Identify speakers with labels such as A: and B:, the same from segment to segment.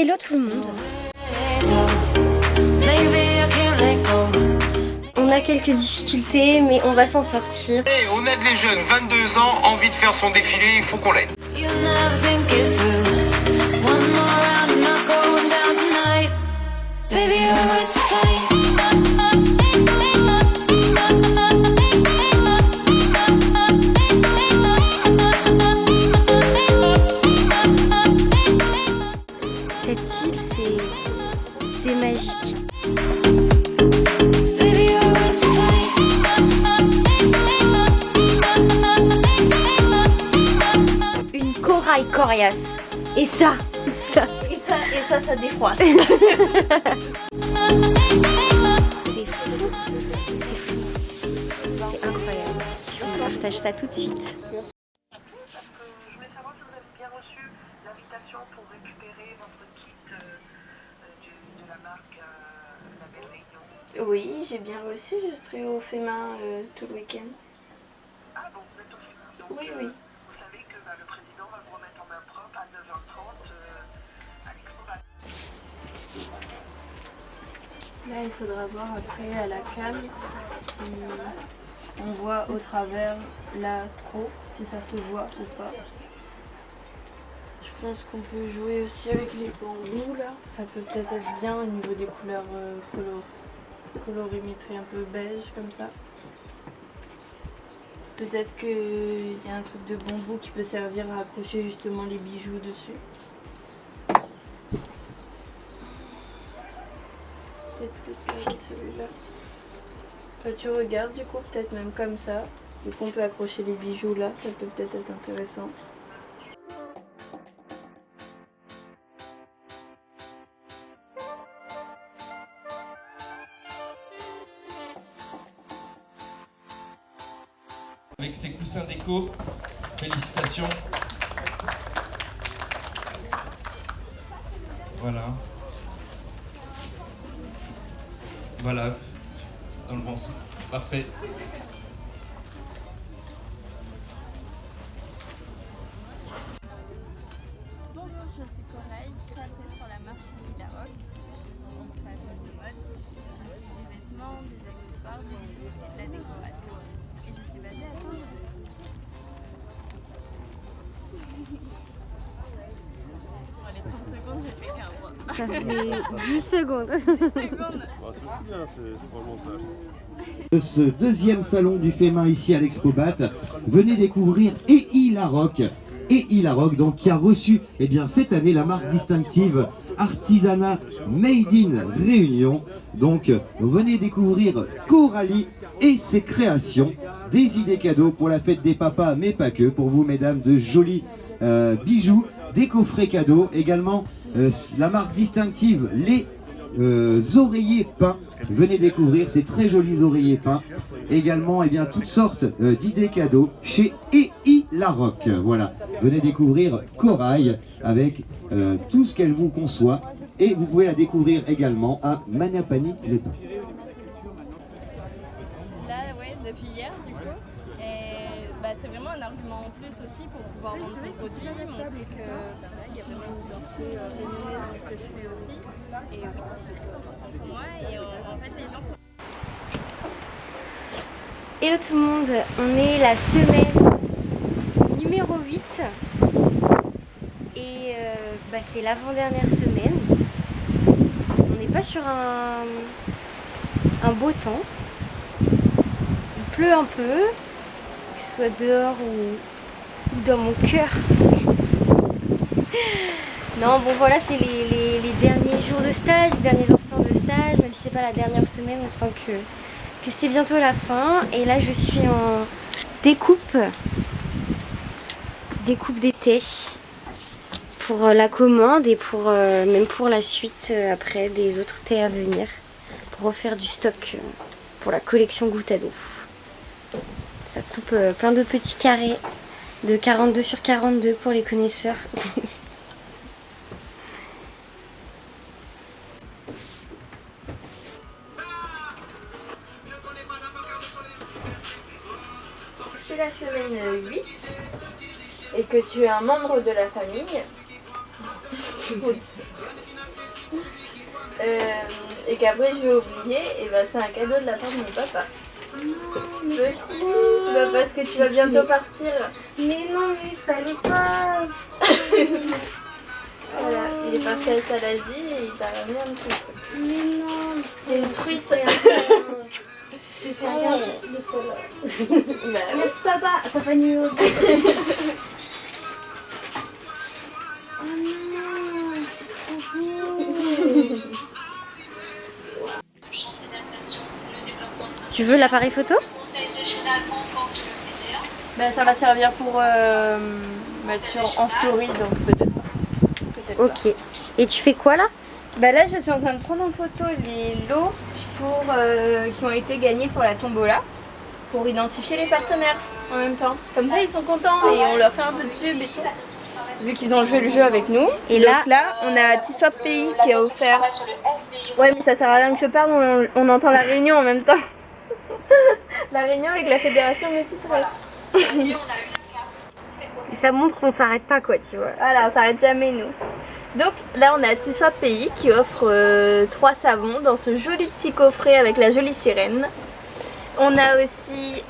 A: Hello tout le monde. On a quelques difficultés mais on va s'en sortir.
B: Hey, on aide les jeunes, 22 ans, envie de faire son défilé, il faut qu'on l'aide.
A: Cette île, c'est magique. Une corail coriace. Et ça.
C: Ça défroisse.
A: C'est fou. C'est fou. C'est incroyable. Je vous partage ça tout de suite.
D: Je voulais savoir si vous avez bien reçu l'invitation pour récupérer votre kit de la marque La Belle Réunion.
C: Oui, j'ai bien reçu, je serai au FEMA tout le week-end.
D: Ah bon, vous êtes au FEMA. Donc,
C: Oui.
D: vous savez que le président va vous remettre en main propre à 9h30 à l'Expo.
E: Là, il faudra voir après à la cam si on voit au travers là trop, si ça se voit ou pas. Je pense qu'on peut jouer aussi avec les bambous là. Ça peut peut-être être bien au niveau des couleurs colorimétrie un peu beige comme ça. Peut-être qu'il y a un truc de bambou qui peut servir à accrocher justement les bijoux dessus. Peut-être plus qu'avec celui-là. Tu regardes du coup, peut-être même comme ça. Du coup on peut accrocher les bijoux là, ça peut peut-être être intéressant.
F: Avec ces coussins déco, félicitations. Voilà. Voilà, dans le bon sens. Parfait.
G: Bonjour, je suis Corail, créatrice sur la marque Lila Rock. Je suis créatrice de mode. Je fais des vêtements, des accessoires, des bijoux et de la décoration. Et je suis basée à Saint-Denis. Bon, les 30 secondes, j'ai fait 15 ans.
A: Ça faisait 10 secondes.
G: 10 secondes.
H: C'est aussi bien, c'est pour le montage.
I: De ce deuxième salon du FEMA ici à l'Expobat, venez découvrir EI-La-Rock. EI-La-Rock donc qui a reçu cette année la marque distinctive Artisanat Made in Réunion. Donc venez découvrir Coralie et ses créations, des idées cadeaux pour la fête des papas mais pas que, pour vous mesdames, de jolis bijoux, des coffrets cadeaux, également la marque distinctive les oreillers peints. Venez découvrir ces très jolis oreillers peints. Également toutes sortes d'idées cadeaux chez EI-La-Rock. Voilà, venez découvrir Corail avec tout ce qu'elle vous conçoit. Et vous pouvez la découvrir également à Manapani-les-Pins.
G: Là, ouais, depuis hier, du coup. Et c'est vraiment un argument en plus aussi pour pouvoir vendre son produit, montrer que il y a vraiment une identité réunionnaise dans ce que je fais aussi. Et aussi, c'est important pour moi. Et en fait, les gens sont...
A: Hello tout le monde, on est la semaine numéro 8 et c'est l'avant-dernière semaine. On n'est pas sur un beau temps, il pleut un peu, que ce soit dehors ou dans mon cœur. Non bon voilà, c'est les derniers jours de stage, les derniers instants de stage, même si c'est pas la dernière semaine, on sent que c'est bientôt la fin. Et là je suis en découpe d'été pour la commande et pour même pour la suite après des autres thés à venir, pour refaire du stock pour la collection goutte à d'eau. Ça coupe plein de petits carrés de 42 sur 42 pour les connaisseurs.
E: C'est la semaine 8 et que tu es un membre de la famille,
C: Et qu'après je vais oublier, et bah c'est un cadeau de la part de mon papa. Bah parce que tu vas bientôt partir.
A: Mais non, mais il fallait pas.
C: Voilà, il est parti à Salazie et il t'a ramené un petit truc.
A: Mais non,
C: C'est une truite.
A: je te fais un gâteau de cola.
C: Bah oui.
A: Merci papa, papa numéro 2. Oh non, c'est trop beau. Tu veux l'appareil photo?
E: Ben, ça va servir pour mettre en story, donc peut-être pas. Peut-être pas.
A: Ok. Et tu fais quoi là?
C: Bah là je suis en train de prendre en photo les lots qui ont été gagnés pour la tombola pour identifier les partenaires en même temps. Comme ça ils sont contents et on leur fait un peu de pub et tout. Vu qu'ils ont joué le jeu avec nous.
A: Et
C: donc là on a T-Swap Pays qui a offert. Ouais mais ça sert à rien que je parle, on entend la réunion en même temps. La réunion avec la fédération multitrade.
A: Et ça montre qu'on s'arrête pas quoi, tu vois.
C: Voilà, on s'arrête jamais nous. Donc là on a T-Swap Pays qui offre 3 savons dans ce joli petit coffret avec la jolie sirène. On a aussi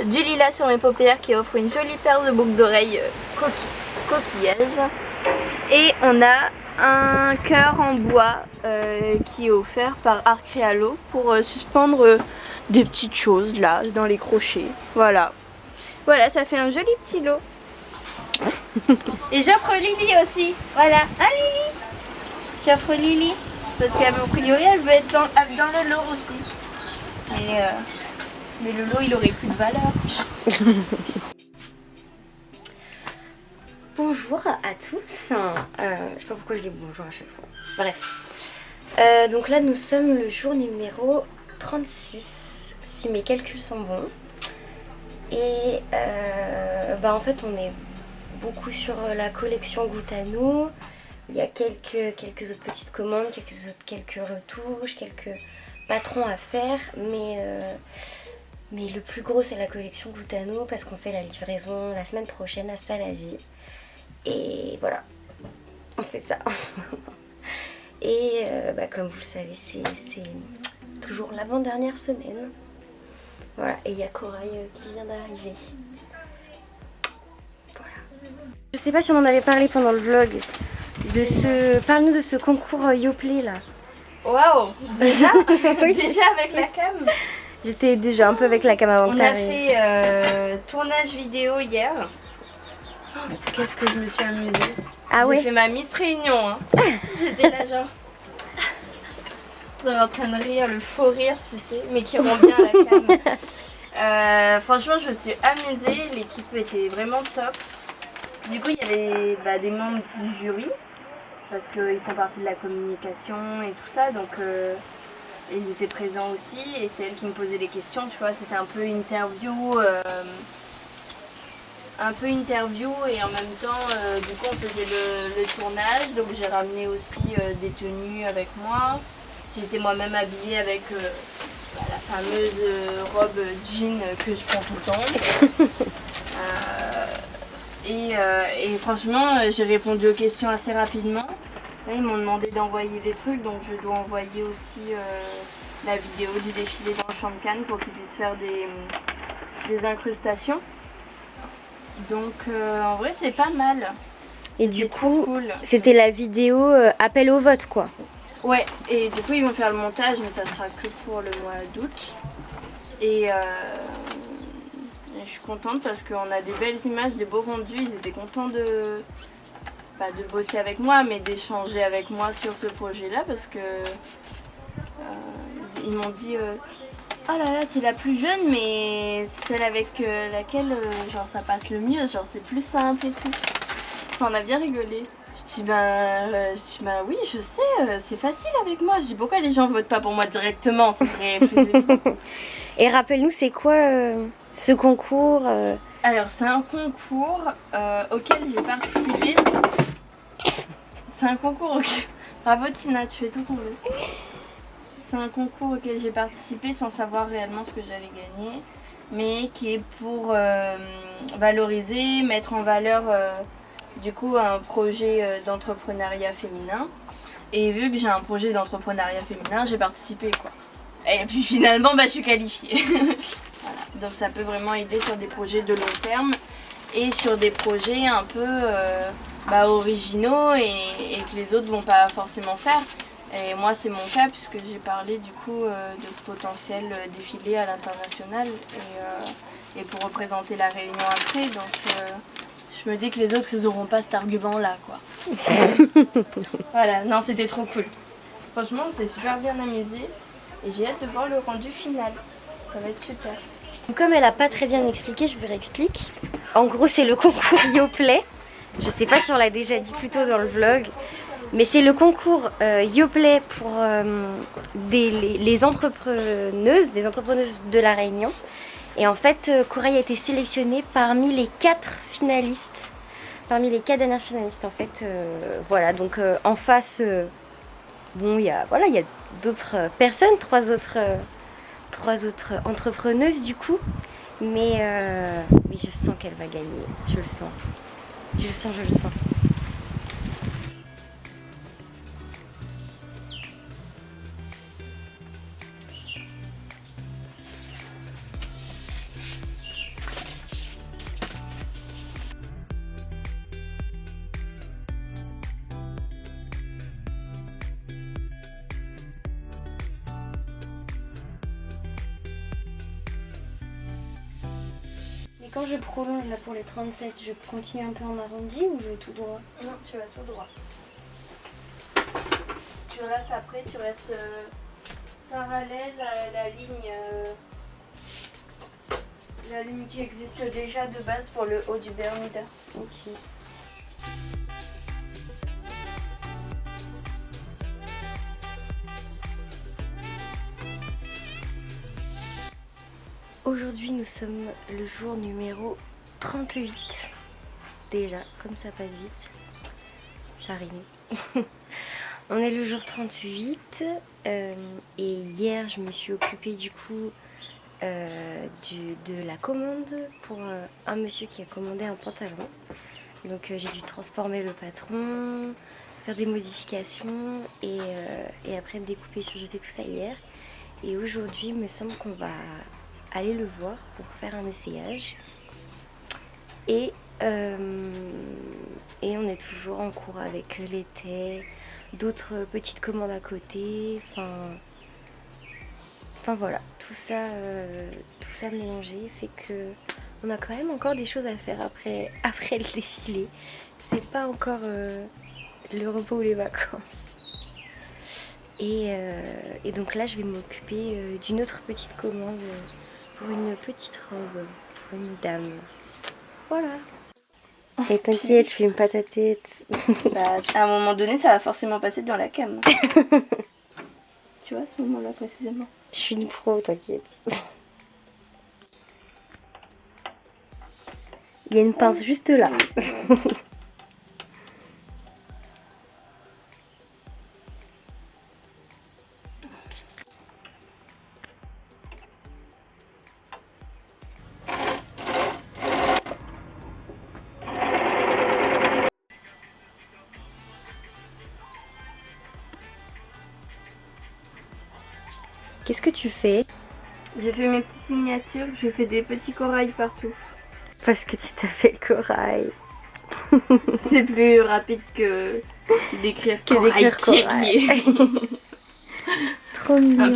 C: du lilas sur mes paupières qui offre une jolie paire de boucles d'oreilles coquillage. Et on a un cœur en bois qui est offert par Art Créalo pour suspendre des petites choses là dans les crochets. Voilà. Voilà, ça fait un joli petit lot. Et j'offre Lily aussi. Voilà. Hein Lily? J'offre Lily. Parce qu'à mon priori elle veut être dans le lot aussi. Mais le lot il aurait plus de valeur.
A: Bonjour à tous. Je sais pas pourquoi je dis bonjour à chaque fois. Bref. Donc là nous sommes le jour numéro 36, si mes calculs sont bons. Et en fait on est beaucoup sur la collection Goûte à nous. Il y a quelques autres petites commandes, quelques retouches, quelques patrons à faire, mais le plus gros c'est la collection Goûte à nous parce qu'on fait la livraison la semaine prochaine à Salazie. Et voilà, on fait ça en ce moment. Et comme vous le savez, c'est toujours l'avant-dernière semaine. Voilà, et il y a Corail qui vient d'arriver. Voilà. Je sais pas si on en avait parlé pendant le vlog. Parle-nous de ce concours Yoplait là.
C: Waouh! Déjà?
A: Oui,
C: déjà avec la cam?
A: J'étais déjà un peu avec la cam avant que t'arrives.
C: On a fait tournage vidéo hier. Qu'est-ce que je me suis amusée.
A: Ah ouais?
C: J'ai fait ma Miss Réunion. Hein. J'étais là genre en train de rire, le faux rire tu sais, mais qui rend bien à la cam. Franchement je me suis amusée, l'équipe était vraiment top. Du coup il y avait des membres du jury, parce qu'ils font partie de la communication et tout ça, donc ils étaient présents aussi et c'est elles qui me posaient les questions, tu vois, c'était un peu interview et en même temps du coup on faisait le tournage, donc j'ai ramené aussi des tenues avec moi. J'étais moi-même habillée avec la fameuse robe jean que je prends tout le temps. Et franchement j'ai répondu aux questions assez rapidement. Là, ils m'ont demandé d'envoyer des trucs, donc je dois envoyer aussi la vidéo du défilé dans le champ de Cannes pour qu'ils puissent faire des incrustations. Donc en vrai c'est pas mal.
A: Et du coup,
C: cool.
A: C'était la vidéo appel au vote quoi.
C: Ouais, et du coup ils vont faire le montage, mais ça sera que pour le mois d'août. Et je suis contente parce qu'on a des belles images, des beaux rendus. Ils étaient contents de bosser avec moi, mais d'échanger avec moi sur ce projet-là parce que ils m'ont dit oh là là, t'es la plus jeune, mais celle avec laquelle genre ça passe le mieux, genre c'est plus simple et tout. Enfin, on a bien rigolé. Je dis oui, je sais, c'est facile avec moi. Je dis pourquoi les gens votent pas pour moi directement, c'est très plus évident.
A: Et rappelle-nous, c'est quoi ce concours
C: Alors c'est un concours auquel j'ai participé. C'est un concours auquel... Bravo Tina, tu fais tout tomber. C'est un concours auquel j'ai participé sans savoir réellement ce que j'allais gagner, mais qui est pour valoriser, mettre en valeur du coup un projet d'entrepreneuriat féminin. Et vu que j'ai un projet d'entrepreneuriat féminin, j'ai participé quoi. Et puis finalement, je suis qualifiée. Voilà. Donc ça peut vraiment aider sur des projets de long terme et sur des projets un peu originaux et que les autres vont pas forcément faire. Et moi c'est mon cas puisque j'ai parlé du coup de potentiel défilé à l'international et pour représenter la Réunion après. Donc je me dis que les autres ils auront pas cet argument là quoi. Voilà, non c'était trop cool. Franchement on s'est super bien amusé et j'ai hâte de voir le rendu final. Ça va être super.
A: Comme elle a pas très bien expliqué, je vous réexplique. En gros c'est le concours Yoplait. Je sais pas si on l'a déjà dit plus tôt dans le vlog. Mais c'est le concours Yoplait pour les entrepreneuses de la Réunion. Et en fait, Corail a été sélectionnée parmi les 4 finalistes, parmi les 4 dernières finalistes en fait. Voilà, donc en face, il y a d'autres personnes, 3 autres entrepreneuses du coup. Mais je sens qu'elle va gagner, je le sens. Je le sens. Quand je prolonge là pour les 37, je continue un peu en arrondi ou je vais tout droit?
C: Non, tu vas tout droit. Tu restes après, parallèle à la ligne qui existe déjà de base pour le haut du Bermuda.
A: Ok. Aujourd'hui, nous sommes le jour numéro 38. Déjà, comme ça passe vite. Ça rime. On est le jour 38. Et hier, je me suis occupée du coup de la commande pour un monsieur qui a commandé un pantalon. Donc j'ai dû transformer le patron, faire des modifications et après découper, surjeter tout ça hier. Et aujourd'hui, il me semble qu'on va aller le voir pour faire un essayage et on est toujours en cours avec les tais, d'autres petites commandes à côté, enfin voilà, tout ça mélangé fait que on a quand même encore des choses à faire après le défilé. C'est pas encore le repos ou les vacances. Et donc là je vais m'occuper d'une autre petite commande pour une petite robe, pour une dame. Voilà. Et t'inquiète, je filme pas ta tête.
C: À un moment donné, ça va forcément passer dans la cam. Tu vois, à ce moment-là précisément.
A: Je suis une pro, t'inquiète. Il y a une pince juste là. Qu'est-ce que tu fais?
C: J'ai fait mes petites signatures, j'ai fait des petits corails partout.
A: Parce que tu t'appelles Corail.
C: C'est plus rapide que d'écrire corail.
A: Trop mignon.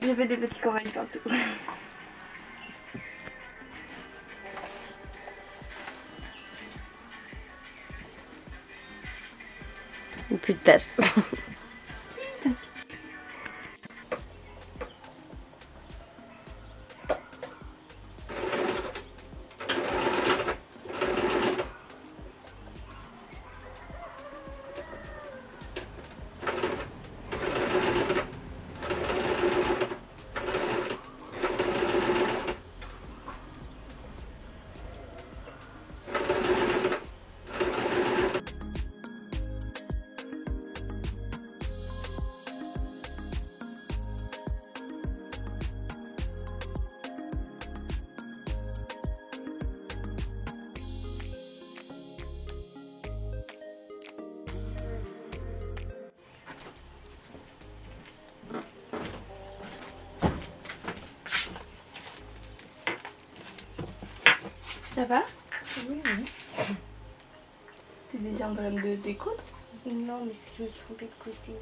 C: J'ai fait des petits corails partout.
A: Ou plus de place.
C: Ça va?
A: Oui.
C: T'es déjà en train de découdre?
A: Non, mais c'est que je me suis trompée de côté.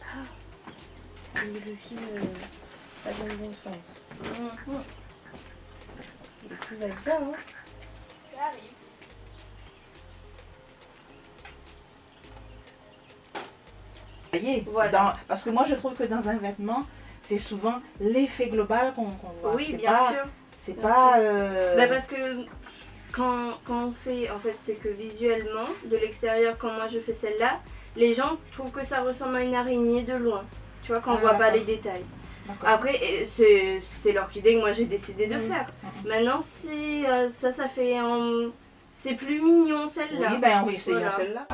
A: Ah. Et le fil pas dans le bon sens. Et tout va bien, hein.
C: Ça arrive.
J: Voilà. Parce que moi je trouve que dans un vêtement, c'est souvent l'effet global qu'on voit.
C: Oui,
J: c'est
C: bien
J: pas,
C: sûr.
J: C'est
C: Bien
J: pas.
C: Bah parce que quand on fait, en fait, c'est que visuellement, de l'extérieur, quand moi je fais celle-là, les gens trouvent que ça ressemble à une araignée de loin. Tu vois, quand on voit pas les détails. Après, c'est leur idée que moi j'ai décidé de faire. Maintenant, si ça fait c'est plus mignon celle-là.
J: Oui, ben oui, c'est
C: Voilà.
J: celle-là.